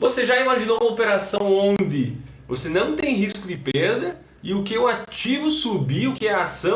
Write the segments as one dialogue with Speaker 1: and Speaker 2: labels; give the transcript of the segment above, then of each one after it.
Speaker 1: Você já imaginou uma operação onde você não tem risco de perda e o que o ativo subir, o que a ação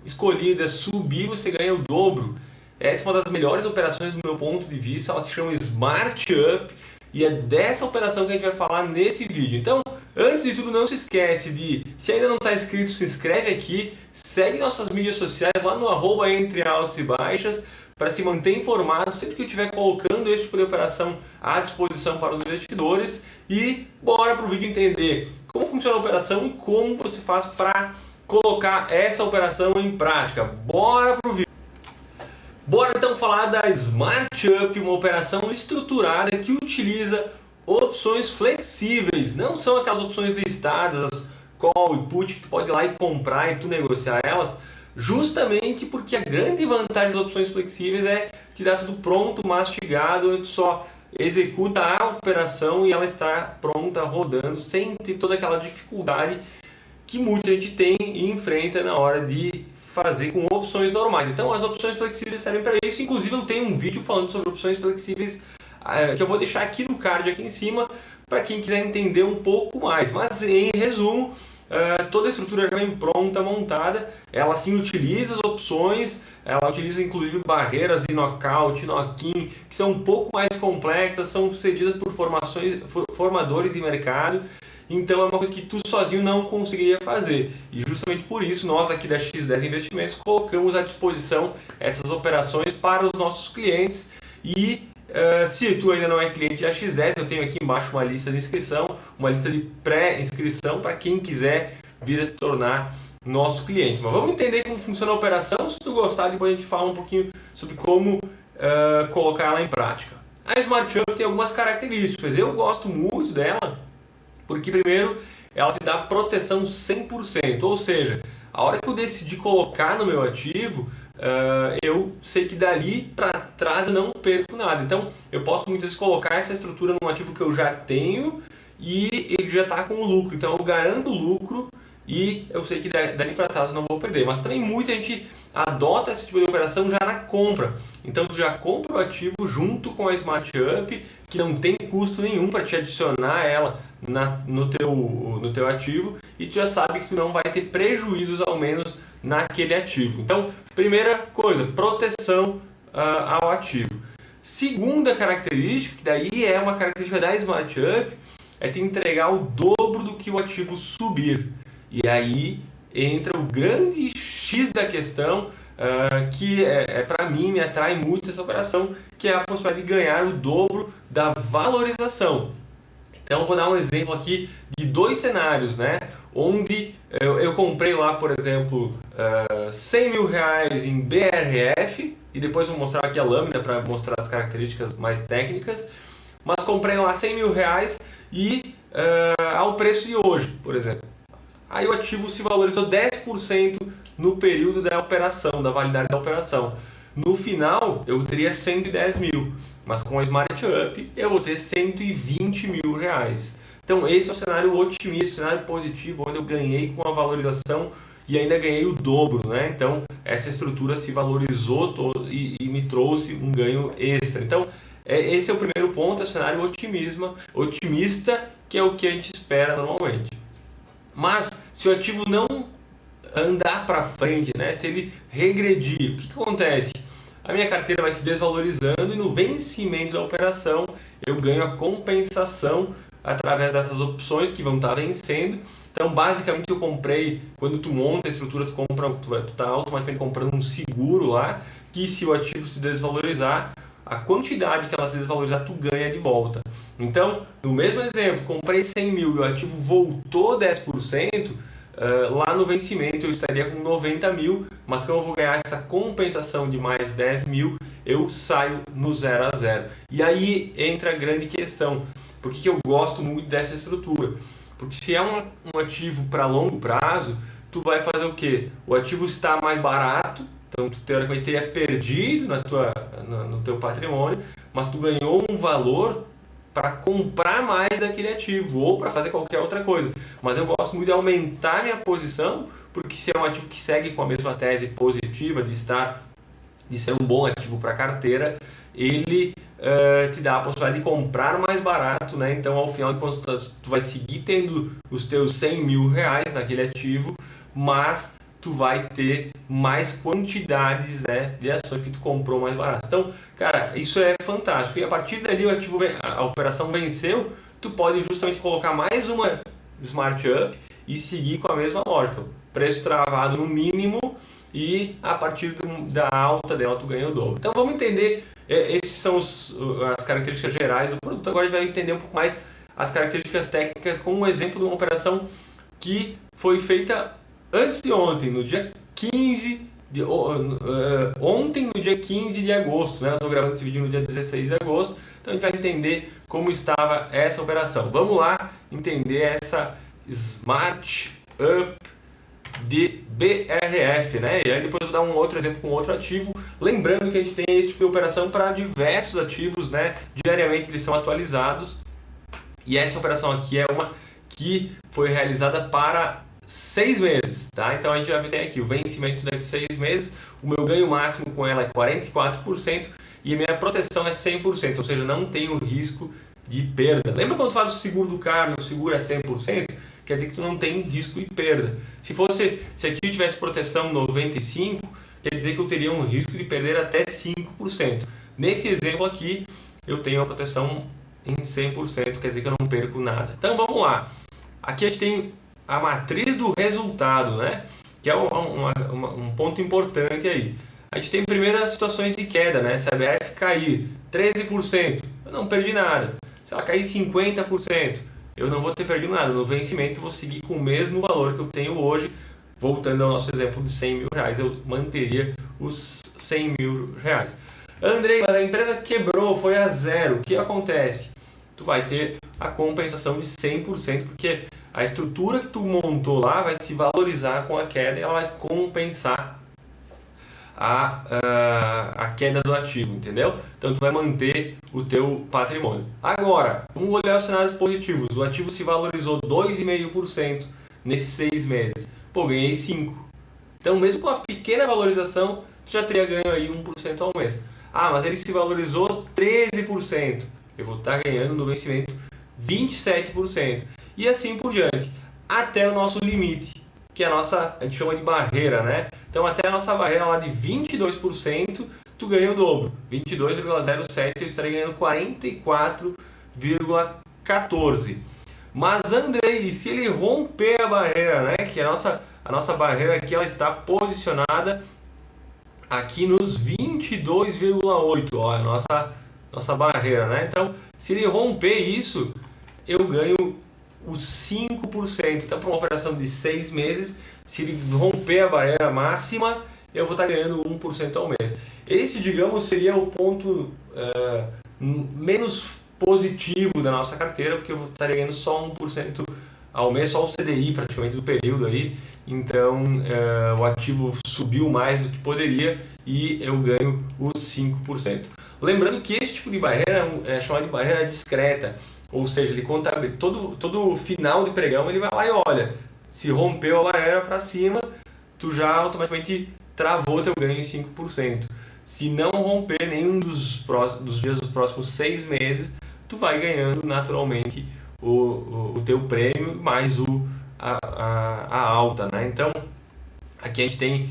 Speaker 1: escolhida subir, você ganha o dobro? Essa é uma das melhores operações do meu ponto de vista, ela se chama Smart Up e é dessa operação que a gente vai falar nesse vídeo. Então, antes de tudo, não se esquece de, se ainda não está inscrito, se inscreve aqui, segue nossas mídias sociais lá no @EntreAltos e Baixas, para se manter informado sempre que eu estiver colocando este tipo de operação à disposição para os investidores. E bora para o vídeo entender como funciona a operação e como você faz para colocar essa operação em prática. Bora para o vídeo. Bora então falar da Smart Up, uma operação estruturada que utiliza opções flexíveis. Não são aquelas opções listadas, as call e put, que tu pode ir lá e comprar e tu negociar elas, justamente porque a grande vantagem das opções flexíveis é te dar tudo pronto, mastigado, tu só executa a operação e ela está pronta, rodando, sem ter toda aquela dificuldade que muita gente tem e enfrenta na hora de fazer com opções normais. Então as opções flexíveis servem para isso. Inclusive eu tenho um vídeo falando sobre opções flexíveis que eu vou deixar aqui no card aqui em cima para quem quiser entender um pouco mais. Mas em resumo, toda a estrutura já vem pronta, montada. Ela sim utiliza as opções, ela utiliza inclusive barreiras de knockout, knock-in, que são um pouco mais complexas, são cedidas por formadores de mercado. Então é uma coisa que tu sozinho não conseguiria fazer. E justamente por isso nós aqui da X10 Investimentos colocamos à disposição essas operações para os nossos clientes. E se tu ainda não é cliente da X10, eu tenho aqui embaixo uma lista de inscrição, uma lista de pré-inscrição para quem quiser vir a se tornar nosso cliente. Mas vamos entender como funciona a operação. Se tu gostar, depois a gente fala um pouquinho sobre como colocar ela em prática. A Smart Up tem algumas características. Eu gosto muito dela porque, primeiro, ela te dá proteção 100%. Ou seja, a hora que eu decidi colocar no meu ativo, eu sei que dali para trás eu não perco nada. Então eu posso muitas vezes colocar essa estrutura num ativo que eu já tenho e ele já está com lucro. Então eu garanto o lucro e eu sei que dali para trás eu não vou perder. Mas também muita gente adota esse tipo de operação já na compra. Então tu já compra o ativo junto com a Smart Up, que não tem custo nenhum para te adicionar ela no teu ativo, e tu já sabe que tu não vai ter prejuízos ao menos naquele ativo. Então, primeira coisa, proteção ao ativo. Segunda característica, que daí é uma característica da Smart Up, é te entregar o dobro do que o ativo subir. E aí entra o grande X da questão, que para mim me atrai muito essa operação, que é a possibilidade de ganhar o dobro da valorização. Então eu vou dar um exemplo aqui de dois cenários, né? Onde eu comprei lá, por exemplo, 100 mil reais em BRF, e depois vou mostrar aqui a lâmina para mostrar as características mais técnicas, mas comprei lá 100 mil reais e ao preço de hoje, por exemplo. Aí o ativo se valorizou 10% no período da operação, da validade da operação. No final eu teria 110 mil, mas com a Smart Up eu vou ter 120 mil reais. Então esse é o cenário otimista, o cenário positivo, onde eu ganhei com a valorização e ainda ganhei o dobro, né? Então essa estrutura se valorizou e me trouxe um ganho extra. Então esse é o primeiro ponto, é o cenário otimista, que é o que a gente espera normalmente. Mas se o ativo não andar para frente, né? Se ele regredir, o que acontece? A minha carteira vai se desvalorizando e no vencimento da operação eu ganho a compensação através dessas opções que vão estar vencendo. Então basicamente eu comprei, quando tu monta a estrutura, tu está automaticamente comprando um seguro lá, que se o ativo se desvalorizar, a quantidade que ela se desvalorizar, tu ganha de volta. Então, no mesmo exemplo, comprei 100 mil e o ativo voltou 10%, lá no vencimento eu estaria com 90 mil, mas como eu vou ganhar essa compensação de mais 10 mil, eu saio no 0 a 0. E aí entra a grande questão. Por que eu gosto muito dessa estrutura? Porque se é um ativo para longo prazo, tu vai fazer o quê? O ativo está mais barato, então tu teoricamente teria perdido no teu patrimônio, mas tu ganhou um valor para comprar mais daquele ativo ou para fazer qualquer outra coisa. Mas eu gosto muito de aumentar minha posição, porque se é um ativo que segue com a mesma tese positiva de ser um bom ativo para a carteira, ele te dá a possibilidade de comprar mais barato, né? Então ao final de contas tu vai seguir tendo os teus 100 mil reais naquele ativo, mas tu vai ter mais quantidades, né, de ações que tu comprou mais barato. Então, cara, isso é fantástico. E a partir dali a operação venceu, tu pode justamente colocar mais uma Smart Up e seguir com a mesma lógica. Preço travado no mínimo e a partir da alta dela tu ganha o dobro. Então vamos entender, esses são as características gerais do produto. Agora a gente vai entender um pouco mais as características técnicas com um exemplo de uma operação que foi feita antes de ontem, no dia 15 de ontem, no dia 15 de agosto, né? Eu estou gravando esse vídeo no dia 16 de agosto, então a gente vai entender como estava essa operação. Vamos lá entender essa Smart Up de BRF, né? E aí depois eu vou dar um outro exemplo com outro ativo, lembrando que a gente tem esse tipo de operação para diversos ativos, né? Diariamente eles são atualizados, e essa operação aqui é uma que foi realizada para 6 meses, tá? Então a gente já tem aqui o vencimento daqui 6 meses, o meu ganho máximo com ela é 44% e a minha proteção é 100%, ou seja, não tenho risco de perda. Lembra quando tu faz o seguro do carro, o seguro é 100%? Quer dizer que tu não tem risco de perda. Se aqui eu tivesse proteção 95%, quer dizer que eu teria um risco de perder até 5%. Nesse exemplo aqui, eu tenho a proteção em 100%, quer dizer que eu não perco nada. Então vamos lá. Aqui a gente tem a matriz do resultado, né? Que é um ponto importante aí. A gente tem primeiras situações de queda, né? Se a BRF cair 13%, eu não perdi nada. Se ela cair 50%, eu não vou ter perdido nada. No vencimento eu vou seguir com o mesmo valor que eu tenho hoje. Voltando ao nosso exemplo de 100 mil reais, eu manteria os 100 mil reais. Andrei, mas a empresa quebrou, foi a zero. O que acontece? Tu vai ter a compensação de 100%, porque a estrutura que tu montou lá vai se valorizar com a queda e ela vai compensar a queda do ativo, entendeu? Então tu vai manter o teu patrimônio. Agora, vamos olhar os cenários positivos. O ativo se valorizou 2,5% nesses 6 meses. Pô, ganhei 5%. Então mesmo com a pequena valorização, tu já teria ganho aí 1% ao mês. Ah, mas ele se valorizou 13%. Eu vou estar ganhando no vencimento 27%. E assim por diante, até o nosso limite, que é a gente chama de barreira, né? Então até a nossa barreira lá de 22%, tu ganha o dobro. 22,07, eu estarei ganhando 44,14. Mas Andrei, e se ele romper a barreira, né? Que a nossa barreira aqui, ela está posicionada aqui nos 22,8, ó, a nossa barreira, né? Então, se ele romper isso, eu ganho os 5%. Então, para uma operação de 6 meses, se ele romper a barreira máxima, eu vou estar ganhando 1% ao mês. Esse, digamos, seria o ponto menos positivo da nossa carteira, porque eu estaria ganhando só 1% ao mês, só o CDI praticamente do período aí. Então o ativo subiu mais do que poderia e eu ganho os 5%. Lembrando que esse tipo de barreira é chamado de barreira discreta, ou seja, ele contabiliza todo final de pregão, ele vai lá e olha, se rompeu a barreira para cima, tu já automaticamente travou teu ganho em 5%. Se não romper nenhum dos dias dos próximos 6 meses, tu vai ganhando naturalmente o teu prêmio mais a alta, né? Então aqui a gente tem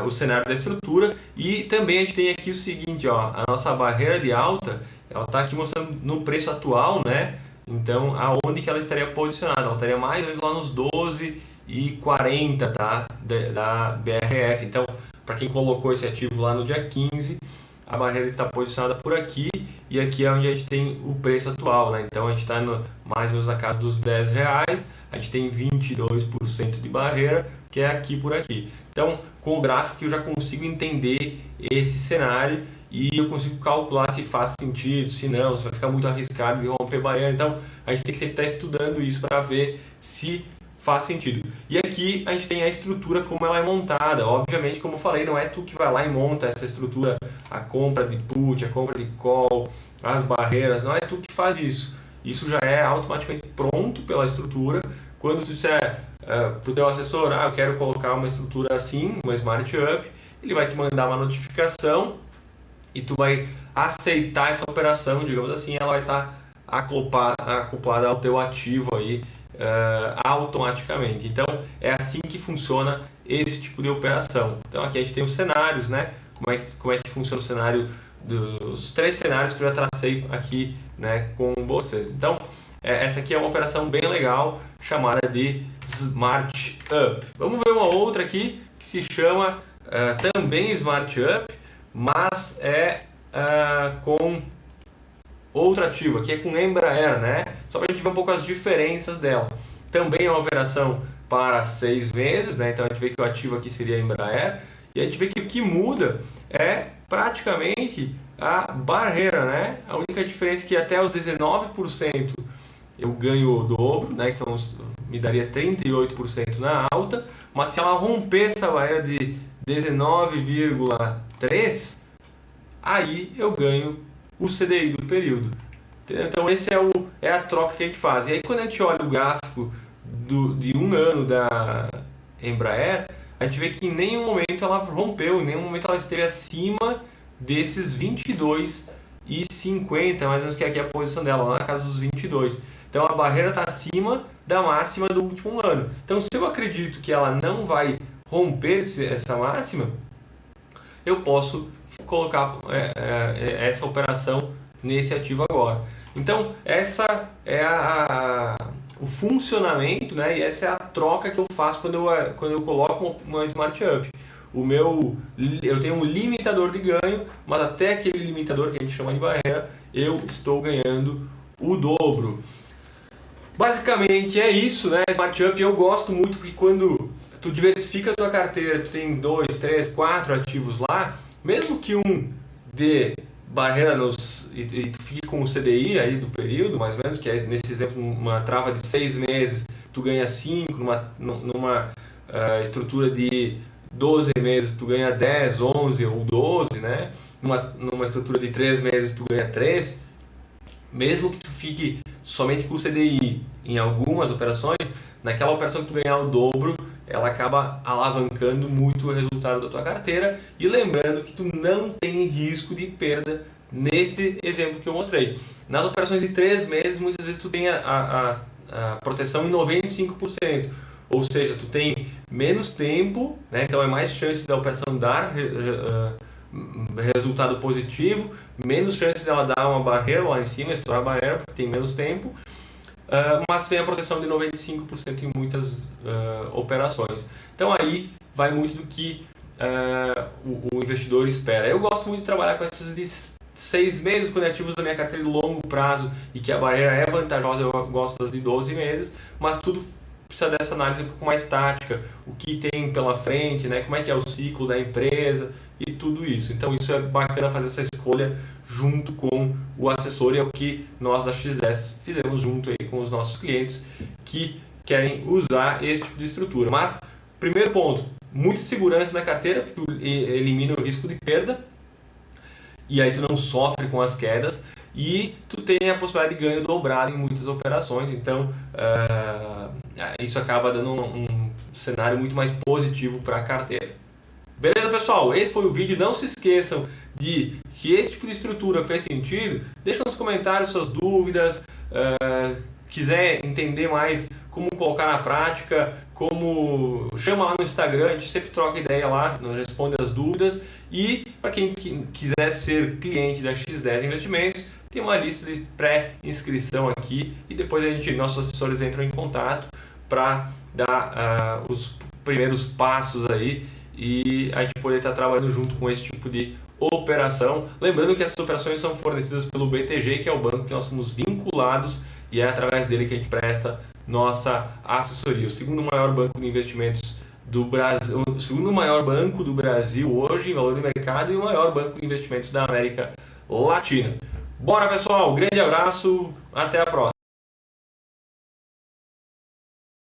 Speaker 1: o cenário da estrutura e também a gente tem aqui o seguinte, ó, a nossa barreira de alta, ela está aqui mostrando no preço atual, né? Então aonde que ela estaria posicionada? Ela estaria mais ou menos lá nos 12,40, tá? Da BRF. Então, para quem colocou esse ativo lá no dia 15, a barreira está posicionada por aqui e aqui é onde a gente tem o preço atual, né? Então a gente está mais ou menos na casa dos R$10, a gente tem 22% de barreira, que é aqui por aqui. Então com o gráfico eu já consigo entender esse cenário e eu consigo calcular se faz sentido, se não, se vai ficar muito arriscado de romper barreira. Então a gente tem que sempre estar estudando isso para ver se faz sentido. E aqui a gente tem a estrutura como ela é montada. Obviamente, como eu falei, não é tu que vai lá e monta essa estrutura, a compra de put, a compra de call, as barreiras, não é tu que faz isso. Isso já é automaticamente pronto pela estrutura. Quando tu disser para o teu assessor, eu quero colocar uma estrutura assim, uma Smart Up, ele vai te mandar uma notificação e tu vai aceitar essa operação, digamos assim, ela vai estar acoplada ao teu ativo aí automaticamente. Então é assim que funciona esse tipo de operação. Então aqui a gente tem os cenários, né? Como é que funciona o cenário dos 3 cenários que eu já tracei aqui, né, com vocês. Então essa aqui é uma operação bem legal chamada de Smart Up. Vamos ver uma outra aqui que se chama também Smart Up, mas com outro ativo, aqui é com Embraer, né? Só para a gente ver um pouco as diferenças dela. Também é uma operação para 6 meses, né? Então a gente vê que o ativo aqui seria a Embraer, e a gente vê que o que muda é praticamente a barreira, né? A única diferença é que até os 19% eu ganho o dobro, né? Que me daria 38% na alta, mas se ela romper essa barreira de 19,3%, aí eu ganho o CDI do período. Entendeu? Então esse é a troca que a gente faz. E aí quando a gente olha o gráfico de um ano da Embraer, a gente vê que em nenhum momento ela rompeu, em nenhum momento ela esteve acima desses 22,50, mais ou menos, que aqui é a posição dela, lá na casa dos 22. Então a barreira está acima da máxima do último ano. Então se eu acredito que ela não vai romper essa máxima, eu posso colocar essa operação nesse ativo agora. Então essa é o funcionamento, né? E essa é a troca que eu faço quando eu coloco uma Smart Up. Eu tenho um limitador de ganho, mas até aquele limitador que a gente chama de barreira, eu estou ganhando o dobro. Basicamente é isso, né? Smart Up eu gosto muito porque quando tu diversifica a tua carteira, tu tem 2, 3, 4 ativos lá, mesmo que um dê barreira e tu fique com o CDI aí do período, mais ou menos, que é nesse exemplo uma trava de 6 meses, tu ganha 5, numa estrutura de 12 meses tu ganha 10, 11 ou 12, né? Numa estrutura de 3 meses tu ganha 3, mesmo que tu fique somente com o CDI em algumas operações, naquela operação que tu ganhar o dobro, ela acaba alavancando muito o resultado da tua carteira. E lembrando que tu não tem risco de perda nesse exemplo que eu mostrei. Nas operações de 3 meses, muitas vezes tu tem a proteção em 95%, ou seja, tu tem menos tempo, né? Então é mais chance da operação dar resultado positivo, menos chance dela dar uma barreira lá em cima, estourar a barreira, porque tem menos tempo. Mas tem a proteção de 95% em muitas operações. Então aí vai muito do que o investidor espera. Eu gosto muito de trabalhar com essas de 6 meses, quando ativos da minha carteira de longo prazo e que a barreira é vantajosa, eu gosto das de 12 meses, mas tudo precisa dessa análise um pouco mais tática, o que tem pela frente, né? Como é que é o ciclo da empresa e tudo isso. Então isso é bacana fazer essa escolha junto com o assessor, e é o que nós da X10 fizemos junto aí com os nossos clientes que querem usar esse tipo de estrutura. Mas, primeiro ponto, muita segurança na carteira, porque tu elimina o risco de perda, e aí tu não sofre com as quedas, e tu tem a possibilidade de ganho dobrado em muitas operações. Então isso acaba dando um cenário muito mais positivo para a carteira. Beleza, pessoal? Esse foi o vídeo. Não se esqueçam de, se esse tipo de estrutura fez sentido, deixa nos comentários suas dúvidas. Quiser entender mais como colocar na prática, chama lá no Instagram, a gente sempre troca ideia lá, responde as dúvidas. E para quem quiser ser cliente da X10 Investimentos, tem uma lista de pré-inscrição aqui, e depois nossos assessores entram em contato para dar os primeiros passos aí, e a gente poder estar trabalhando junto com esse tipo de operação. Lembrando que essas operações são fornecidas pelo BTG, que é o banco que nós somos vinculados, e é através dele que a gente presta nossa assessoria. O segundo maior banco de investimentos do Brasil, o segundo maior banco do Brasil hoje em valor de mercado, e o maior banco de investimentos da América Latina. Bora, pessoal, grande abraço, até a próxima.